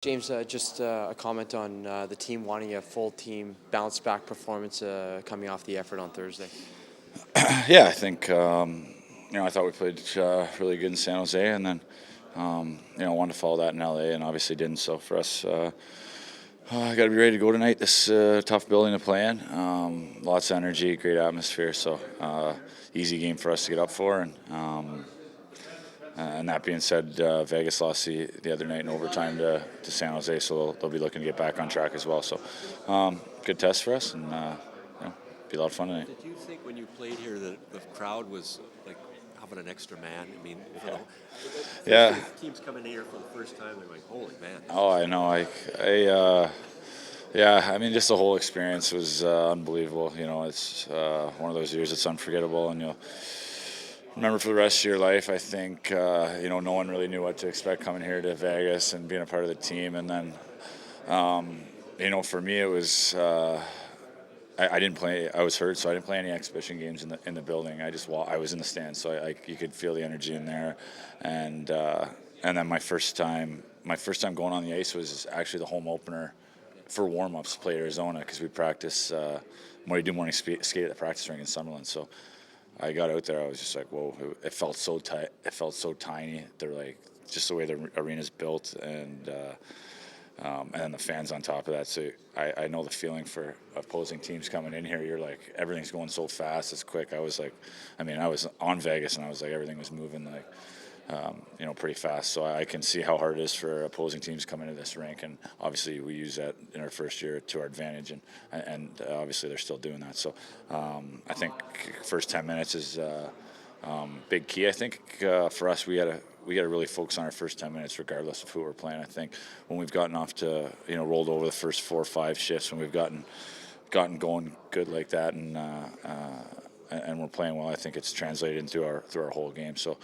James, just a comment on the team wanting a full team bounce back performance coming off the effort on Thursday. Yeah, I think I thought we played really good in San Jose, and then wanted to follow that in LA, and obviously didn't. So for us, got to be ready to go tonight. This tough building to play in. Lots of energy, great atmosphere. So easy game for us to get up for, and that being said, Vegas lost the other night in overtime to San Jose, so they'll be looking to get back on track as well. So good test for us, and be a lot of fun tonight. Did you think when you played here that the crowd was like having an extra man? I mean, Yeah. Teams coming in here for the first time, they're like, holy man. Oh, I know. I mean, just the whole experience was unbelievable. It's one of those years that's unforgettable, and you'll remember for the rest of your life. I think no one really knew what to expect coming here to Vegas and being a part of the team, and then for me it was. I didn't play. I was hurt, so I didn't play any exhibition games in the building. I was in the stands, so you could feel the energy in there, and then my first time going on the ice was actually the home opener for warm-ups. Played Arizona because we practice morning skate at the practice rink in Summerlin. So I got out there. I was just like, whoa! It felt so tight. It felt so tiny. They're like just the way the arena's built, and then the fans on top of that. So I know the feeling for opposing teams coming in here. You're like, everything's going so fast, it's quick. I was on Vegas, and I was like, everything was moving like, pretty fast. So I can see how hard it is for opposing teams coming into this rink, and obviously we use that in our first year to our advantage, and obviously they're still doing that. So I think first 10 minutes is big key. I think for us, we got to really focus on our first 10 minutes, regardless of who we're playing. I think when we've gotten off to rolled over the first 4 or 5 shifts, when we've gotten going good like that, and we're playing well, I think it's translated through our whole game. So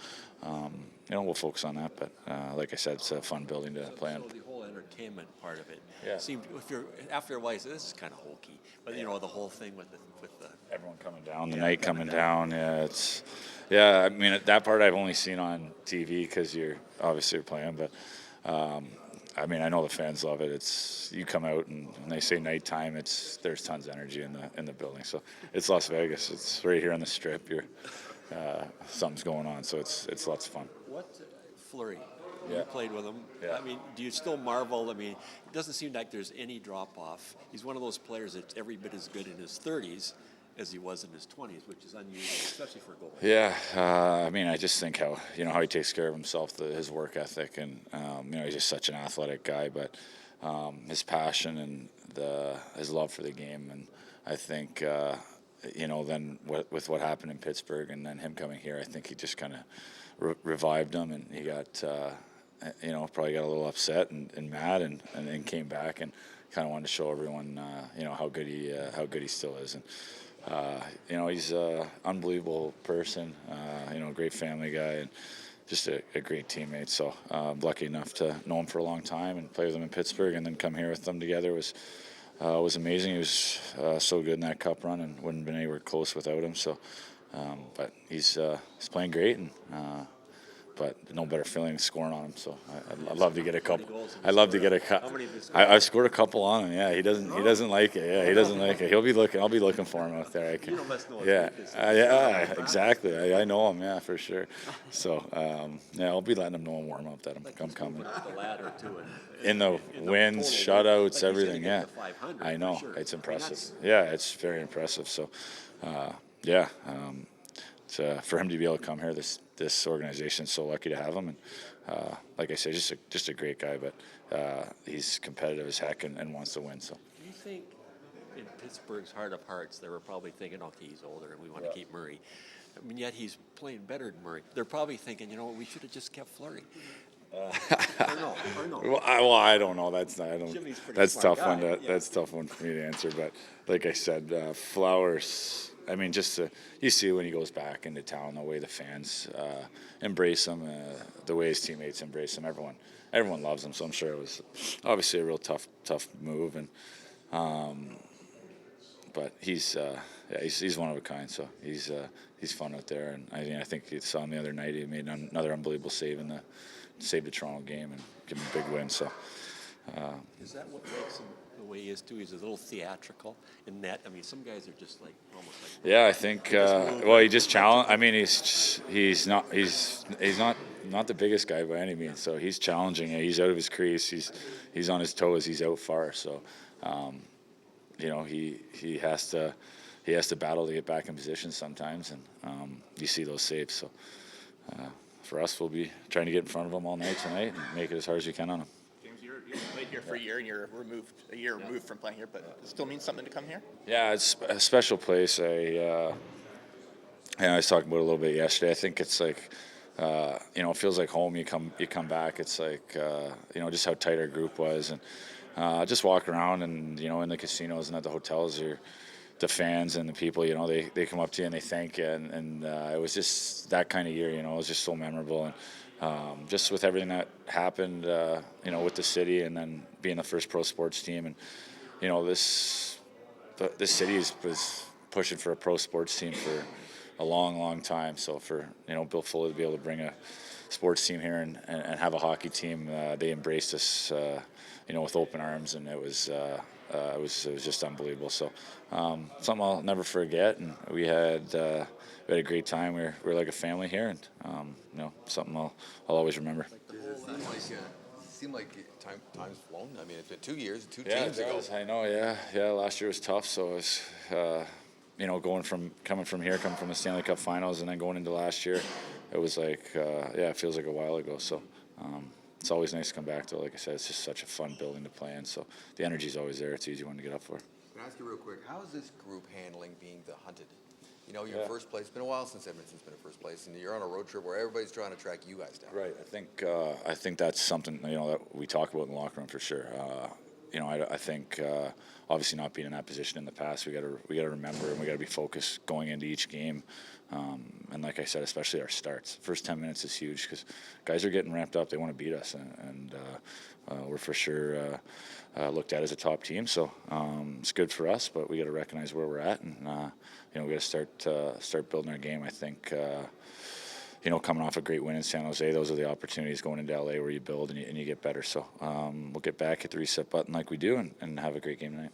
we'll focus on that. But like I said, it's a fun building to play in. So the whole entertainment part of it Yeah. after a while, you say, this is kind of hokey. But the whole thing with the everyone coming down, the night coming down. Yeah, I mean, that part I've only seen on TV because you're obviously playing, but I mean, I know the fans love it. It's, you come out and when they say nighttime, there's tons of energy in the building. So it's Las Vegas. It's right here on the Strip. Something's going on, so it's lots of fun. What Fleury? Yeah. You played with him. Yeah. I mean, do you still marvel? I mean, it doesn't seem like there's any drop off. He's one of those players that's every bit as good in his 30s as he was in his 20s, which is unusual, especially for a goalie. Yeah, I mean, I just think how he takes care of himself, his work ethic, and he's just such an athletic guy. But his passion and his love for the game, and I think then with what happened in Pittsburgh and then him coming here, I think he just kind of revived him, and he got probably got a little upset and mad, and then came back and kind of wanted to show everyone how good he still is. And he's an unbelievable person, great family guy, and just a great teammate. So I'm lucky enough to know him for a long time and play with him in Pittsburgh, and then come here with them together was amazing. He was so good in that cup run, and wouldn't have been anywhere close without him. So, but he's playing great, and but no better feeling than scoring on him. So I'd love to get a couple. I'd love to get a couple. I've scored a couple on him. Yeah, he doesn't like it. Yeah, he doesn't like it. I'll be looking for him out there. I can. You must know. Yeah, exactly. I know him. Yeah, for sure. So I'll be letting him know and warm up that I'm coming. The ladder too, in the wins, shutouts, everything. Yeah, I know. Sure. It's impressive. I mean, It's very impressive. So, for him to be able to come here, this organization is so lucky to have him, and like I said, just a great guy. But he's competitive as heck and wants to win. So, do you think in Pittsburgh's heart of hearts, they were probably thinking, okay, he's older and we want to keep Murray. I mean, yet he's playing better than Murray. They're probably thinking, we should have just kept Fleury. Or no. Well, I don't know. That's tough guy, one. That's tough one for me to answer. But like I said, Flowers. I mean, you see when he goes back into town, the way the fans embrace him, the way his teammates embrace him. Everyone loves him. So I'm sure it was obviously a real tough move. And but he's one of a kind. So he's fun out there. And I think you saw him the other night. He made another unbelievable save saved the Toronto game and give him a big win. So Is that what makes him the way he is too? He's a little theatrical in net. I mean, some guys are just like almost like. Yeah, I think. Well, he just challenge. I mean, he's not the biggest guy by any means. So he's challenging it. He's out of his crease. He's on his toes. He's out far. So, he has to battle to get back in position sometimes, and you see those saves. So, for us, we'll be trying to get in front of them all night tonight and make it as hard as we can on them. You played here for a year, and you're a year removed from playing here, but it still means something to come here? Yeah, it's a special place. I was talking about it a little bit yesterday. I think it's like, it feels like home. You come back. It's like, just how tight our group was, and just walk around and, in the casinos and at the hotels, the fans and the people, they come up to you and they thank you, and it was just that kind of year. It was just so memorable, and just with everything that happened, with the city, and then being the first pro sports team, and this city was pushing for a pro sports team for a long, long time. So for Bill Fuller to be able to bring a sports team here and have a hockey team, they embraced us, with open arms, and it was just unbelievable. So something I'll never forget, and we had a great time. We were like a family here, and something I'll always remember. It seemed like time's flown. I mean, it's been 2 years, two Yeah, teams it ago. does. I know. Yeah. Last year was tough. So it was, coming from the Stanley Cup Finals, and then going into last year, it was like, it feels like a while ago. So it's always nice to come back to. Like I said, it's just such a fun building to play in. So the energy's always there. It's an easy one to get up for. Can I ask you real quick, how is this group handling being the hunted? You're in first place. It's been a while since Edmonton's been in first place, and you're on a road trip where everybody's trying to track you guys down. Right. I think that's something that we talk about in the locker room for sure. I think obviously not being in that position in the past, we got to remember, and we got to be focused going into each game. And like I said, especially our starts. First 10 minutes is huge because guys are getting ramped up. They want to beat us, and we're for sure looked at as a top team. So it's good for us, but we got to recognize where we're at, and we got to start building our game. I think. Coming off a great win in San Jose, those are the opportunities going into LA where you build and you get better. So we'll get back, hit the reset button like we do, and have a great game tonight.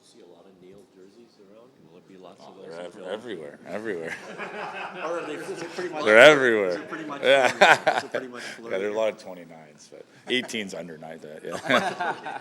See a lot of Neal jerseys around. Will it be lots of those? They're everywhere. Or are they is it pretty much? They're everywhere. Is it pretty much? Yeah. Is it pretty much Yeah, there are a lot of 29s, but 18's under 9. Yeah.